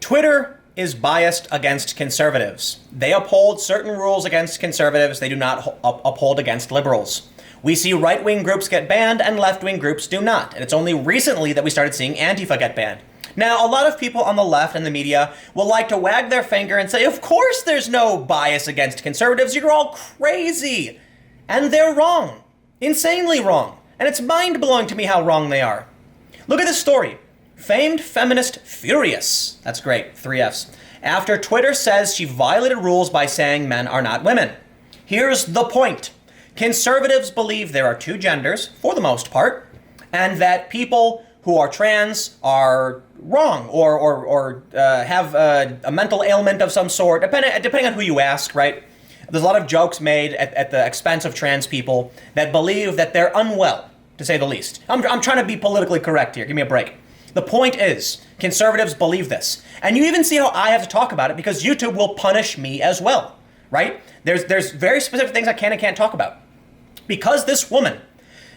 Twitter is biased against conservatives. They uphold certain rules against conservatives. They do not uphold against liberals. We see right-wing groups get banned and left-wing groups do not. And it's only recently that we started seeing Antifa get banned. Now, a lot of people on the left and the media will like to wag their finger and say, of course there's no bias against conservatives. You're all crazy. And they're wrong. Insanely wrong. And it's mind-blowing to me how wrong they are. Look at this story. Famed feminist furious. That's great. 3 Fs. After Twitter says she violated rules by saying men are not women. Here's the point. Conservatives believe there are 2 genders, for the most part, and that people who are trans are wrong or have a mental ailment of some sort, depending on who you ask, right? There's a lot of jokes made at the expense of trans people that believe that they're unwell, to say the least. I'm trying to be politically correct here. Give me a break. The point is, conservatives believe this. And you even see how I have to talk about it because YouTube will punish me as well, right? There's very specific things I can and can't talk about. Because this woman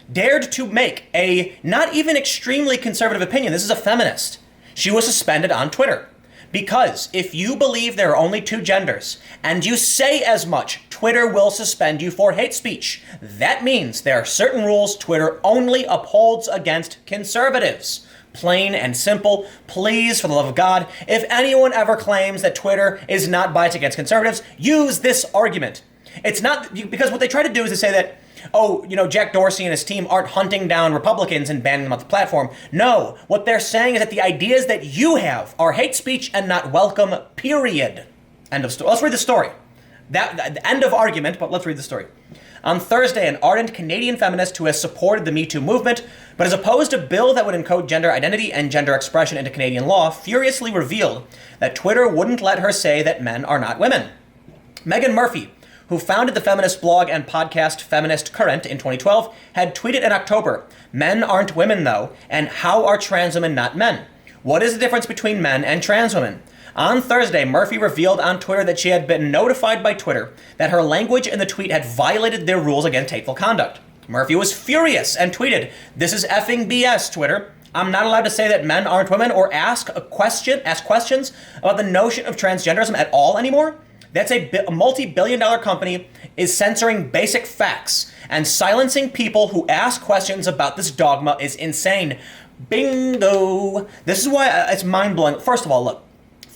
dared to make a not even extremely conservative opinion, this is a feminist, she was suspended on Twitter. Because if you believe there are only 2 genders and you say as much, Twitter will suspend you for hate speech. That means there are certain rules Twitter only upholds against conservatives. Plain and simple. Please, for the love of God, if anyone ever claims that Twitter is not biased against conservatives, use this argument. It's not, because what they try to do is to say that, oh, Jack Dorsey and his team aren't hunting down Republicans and banning them off the platform. No, what they're saying is that the ideas that you have are hate speech and not welcome, period. End of story. Let's read the story. The end of argument, but let's read the story. On Thursday, an ardent Canadian feminist who has supported the Me Too movement, but is opposed to a bill that would encode gender identity and gender expression into Canadian law, furiously revealed that Twitter wouldn't let her say that men are not women. Megan Murphy, who founded the feminist blog and podcast Feminist Current in 2012, had tweeted in October, "Men aren't women though, and how are trans women not men? What is the difference between men and trans women?" On Thursday, Murphy revealed on Twitter that she had been notified by Twitter that her language in the tweet had violated their rules against hateful conduct. Murphy was furious and tweeted, "This is effing BS, Twitter. I'm not allowed to say that men aren't women or ask questions about the notion of transgenderism at all anymore? That's a multi-billion-dollar company is censoring basic facts, and silencing people who ask questions about this dogma is insane." Bingo! This is why it's mind-blowing. First of all, look,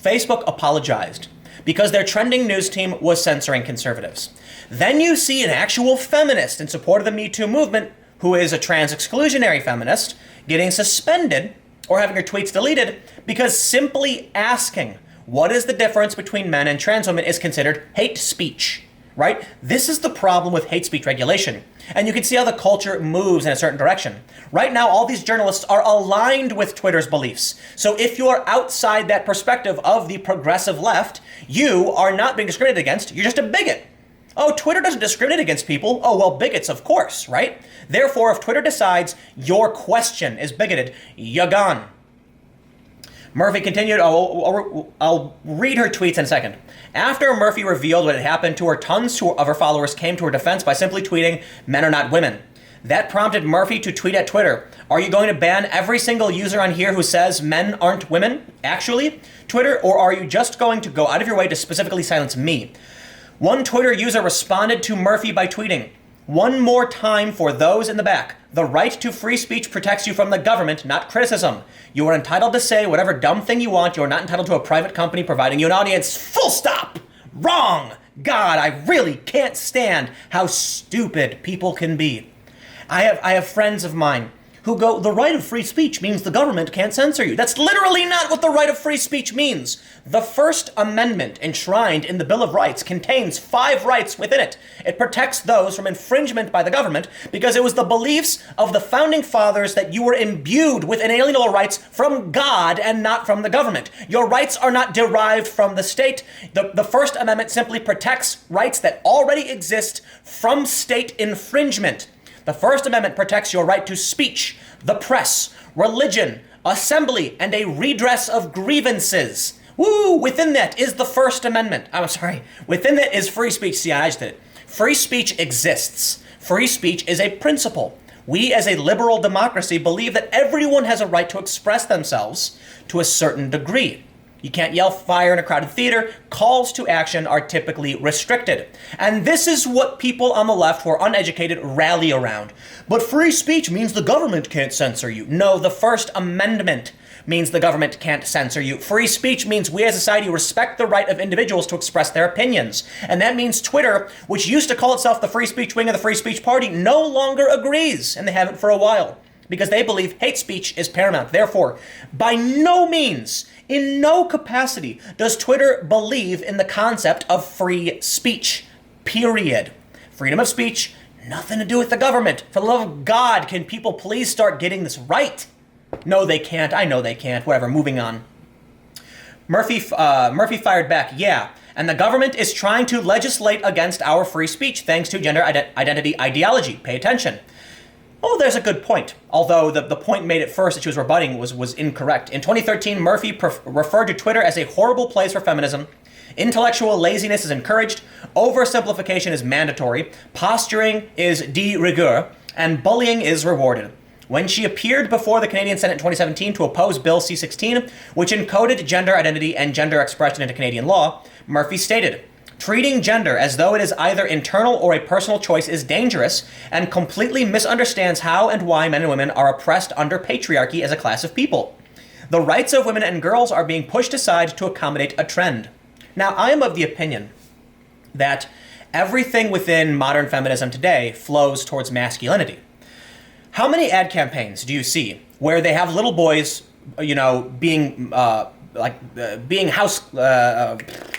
Facebook apologized because their trending news team was censoring conservatives. Then you see an actual feminist in support of the Me Too movement, who is a trans exclusionary feminist, getting suspended or having her tweets deleted because simply asking what is the difference between men and trans women is considered hate speech, right? This is the problem with hate speech regulation. And you can see how the culture moves in a certain direction. Right now, all these journalists are aligned with Twitter's beliefs. So if you are outside that perspective of the progressive left, you are not being discriminated against. You're just a bigot. Oh, Twitter doesn't discriminate against people. Oh, well, bigots, of course, right? Therefore, if Twitter decides your question is bigoted, you're gone. Murphy continued, I'll read her tweets in a second. After Murphy revealed what had happened to her, tons of her followers came to her defense by simply tweeting, "Men are not women." That prompted Murphy to tweet at Twitter, "Are you going to ban every single user on here who says men aren't women, actually, Twitter, or are you just going to go out of your way to specifically silence me?" One Twitter user responded to Murphy by tweeting, "One more time for those in the back. The right to free speech protects you from the government, not criticism. You are entitled to say whatever dumb thing you want. You are not entitled to a private company providing you an audience." Full stop. Wrong. God, I really can't stand how stupid people can be. I have friends of mine who go, "The right of free speech means the government can't censor you." That's literally not what the right of free speech means. The First Amendment, enshrined in the Bill of Rights, contains 5 rights within it. It protects those from infringement by the government because it was the beliefs of the founding fathers that you were imbued with inalienable rights from God and not from the government. Your rights are not derived from the state. The First Amendment simply protects rights that already exist from state infringement. The First Amendment protects your right to speech, the press, religion, assembly, and a redress of grievances. Woo! Within that is the First Amendment. Within that is free speech. See, I just did it. Free speech exists. Free speech is a principle. We, as a liberal democracy, believe that everyone has a right to express themselves to a certain degree. You can't yell fire in a crowded theater. Calls to action are typically restricted. And this is what people on the left who are uneducated rally around. But free speech means the government can't censor you. No, the First Amendment means the government can't censor you. Free speech means we as a society respect the right of individuals to express their opinions. And that means Twitter, which used to call itself the free speech wing of the free speech party, no longer agrees, and they haven't for a while, because they believe hate speech is paramount. Therefore, by no means, in no capacity, does Twitter believe in the concept of free speech, period. Freedom of speech, nothing to do with the government. For the love of God, can people please start getting this right? No, they can't. I know they can't. Whatever, moving on. Murphy fired back, yeah, and the government is trying to legislate against our free speech thanks to gender identity ideology. Pay attention. Oh, there's a good point. Although the point made at first that she was rebutting was incorrect. In 2013, Murphy referred to Twitter as a horrible place for feminism. Intellectual laziness is encouraged. Oversimplification is mandatory. Posturing is de rigueur. And bullying is rewarded. When she appeared before the Canadian Senate in 2017 to oppose Bill C-16, which encoded gender identity and gender expression into Canadian law, Murphy stated, "Treating gender as though it is either internal or a personal choice is dangerous and completely misunderstands how and why men and women are oppressed under patriarchy as a class of people. The rights of women and girls are being pushed aside to accommodate a trend." Now, I am of the opinion that everything within modern feminism today flows towards masculinity. How many ad campaigns do you see where they have little boys, being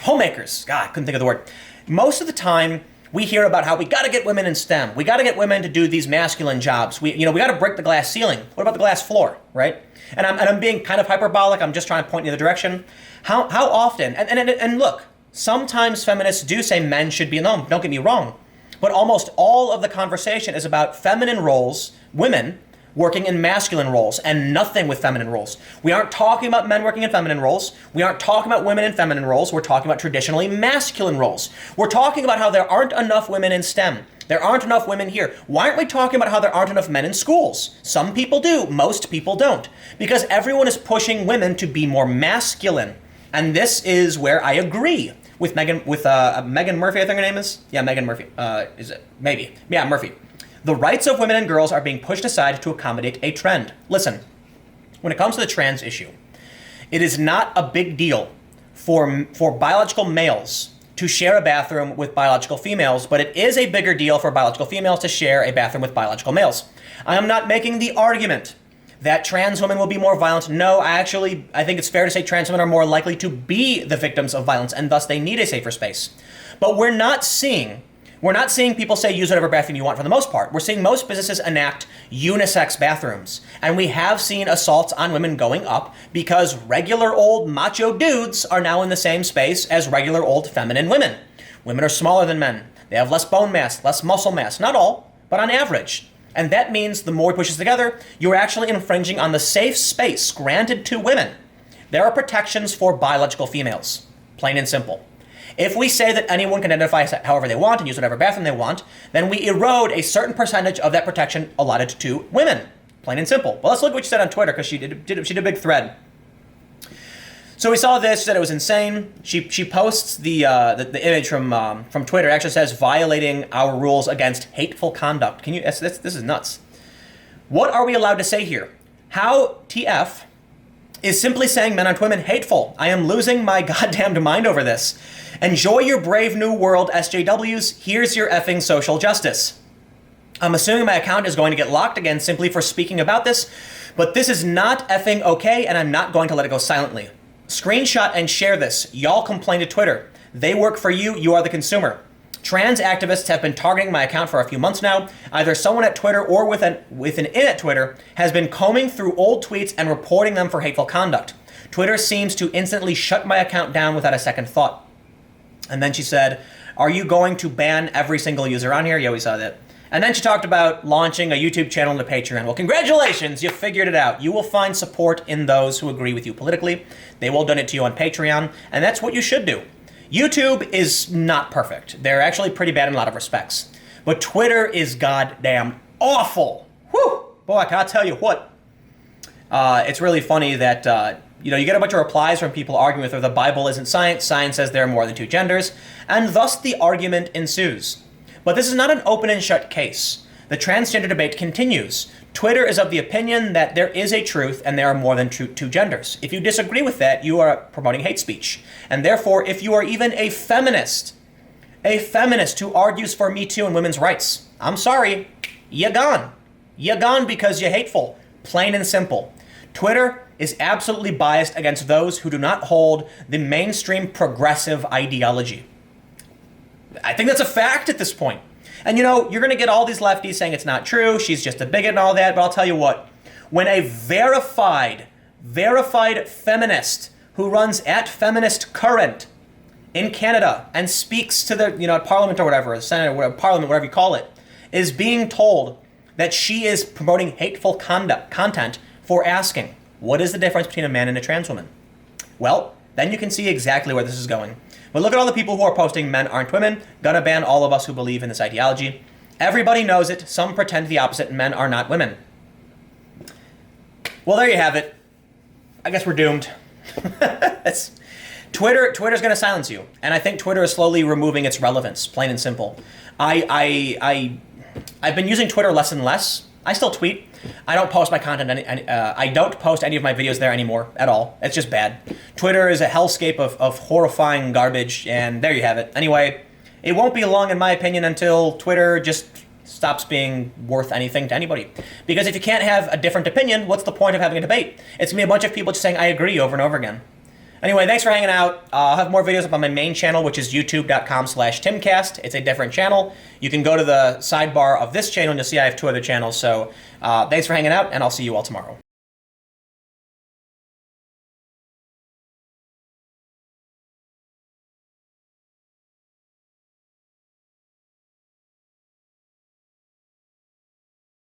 homemakers? God, I couldn't think of the word. Most of the time, we hear about how we got to get women in STEM. We got to get women to do these masculine jobs. We got to break the glass ceiling. What about the glass floor, right? And I'm being kind of hyperbolic. I'm just trying to point in the direction. How often? And look, sometimes feminists do say men should be alone. Don't get me wrong. But almost all of the conversation is about feminine roles, women working in masculine roles, and nothing with feminine roles. We aren't talking about men working in feminine roles. We aren't talking about women in feminine roles. We're talking about traditionally masculine roles. We're talking about how there aren't enough women in STEM. There aren't enough women here. Why aren't we talking about how there aren't enough men in schools? Some people do. Most people don't. Because everyone is pushing women to be more masculine. And this is where I agree with Megan Murphy, I think her name is? Yeah, Megan Murphy. Is it? Maybe. Yeah, Murphy. The rights of women and girls are being pushed aside to accommodate a trend. Listen, when it comes to the trans issue, it is not a big deal for biological males to share a bathroom with biological females, but it is a bigger deal for biological females to share a bathroom with biological males. I am not making the argument that trans women will be more violent. No, I think it's fair to say trans women are more likely to be the victims of violence, and thus they need a safer space. But we're not seeing people say use whatever bathroom you want for the most part. We're seeing most businesses enact unisex bathrooms. And we have seen assaults on women going up because regular old macho dudes are now in the same space as regular old feminine women. Women are smaller than men. They have less bone mass, less muscle mass. Not all, but on average. And that means the more we push this together, you're actually infringing on the safe space granted to women. There are protections for biological females, plain and simple. If we say that anyone can identify however they want and use whatever bathroom they want, then we erode a certain percentage of that protection allotted to women, plain and simple. Well, let's look at what she said on Twitter, because she did a big thread. So we saw this, she said it was insane. She posts the image from Twitter. It actually says violating our rules against hateful conduct. This is nuts. What are we allowed to say here? How TF is simply saying men aren't women hateful. I am losing my goddamned mind over this. Enjoy your brave new world, SJWs. Here's your effing social justice. I'm assuming my account is going to get locked again simply for speaking about this, but this is not effing okay, and I'm not going to let it go silently. Screenshot and share this. Y'all complain to Twitter. They work for you. You are the consumer. Trans activists have been targeting my account for a few months now. Either someone at Twitter or with an in at Twitter has been combing through old tweets and reporting them for hateful conduct. Twitter seems to instantly shut my account down without a second thought. And then she said, are you going to ban every single user on here? Yeah, we saw that. And then she talked about launching a YouTube channel and a Patreon. Well, congratulations, you figured it out. You will find support in those who agree with you politically. They will donate to you on Patreon, and that's what you should do. YouTube is not perfect. They're actually pretty bad in a lot of respects. But Twitter is goddamn awful. Whew! Boy, I can't tell you what. It's really funny that, You get a bunch of replies from people arguing with her, the Bible isn't science, science says there are more than two genders, and thus the argument ensues. But this is not an open and shut case. The transgender debate continues. Twitter is of the opinion that there is a truth and there are more than two genders. If you disagree with that, you are promoting hate speech. And therefore, if you are even a feminist who argues for Me Too and women's rights, I'm sorry, you're gone. You're gone because you're hateful. Plain and simple. Twitter is absolutely biased against those who do not hold the mainstream progressive ideology. I think that's a fact at this point. And you're going to get all these lefties saying it's not true, she's just a bigot and all that, but I'll tell you what, when a verified feminist who runs at Feminist Current in Canada and speaks to the, Parliament or whatever, Senate or whatever, Parliament, whatever you call it, is being told that she is promoting hateful content for asking, what is the difference between a man and a trans woman? Well, then you can see exactly where this is going. But look at all the people who are posting men aren't women, gonna ban all of us who believe in this ideology. Everybody knows it, some pretend the opposite, men are not women. Well, there you have it. I guess we're doomed. Twitter's gonna silence you, and I think Twitter is slowly removing its relevance, plain and simple. I've been using Twitter less and less. I still tweet. I don't post my content. I don't post any of my videos there anymore at all. It's just bad. Twitter is a hellscape of horrifying garbage, and there you have it. Anyway, it won't be long, in my opinion, until Twitter just stops being worth anything to anybody. Because if you can't have a different opinion, what's the point of having a debate? It's going to be a bunch of people just saying, I agree, over and over again. Anyway, thanks for hanging out. I'll have more videos up on my main channel, which is youtube.com/timcast. It's a different channel. You can go to the sidebar of this channel and you'll see I have two other channels. So thanks for hanging out, and I'll see you all tomorrow.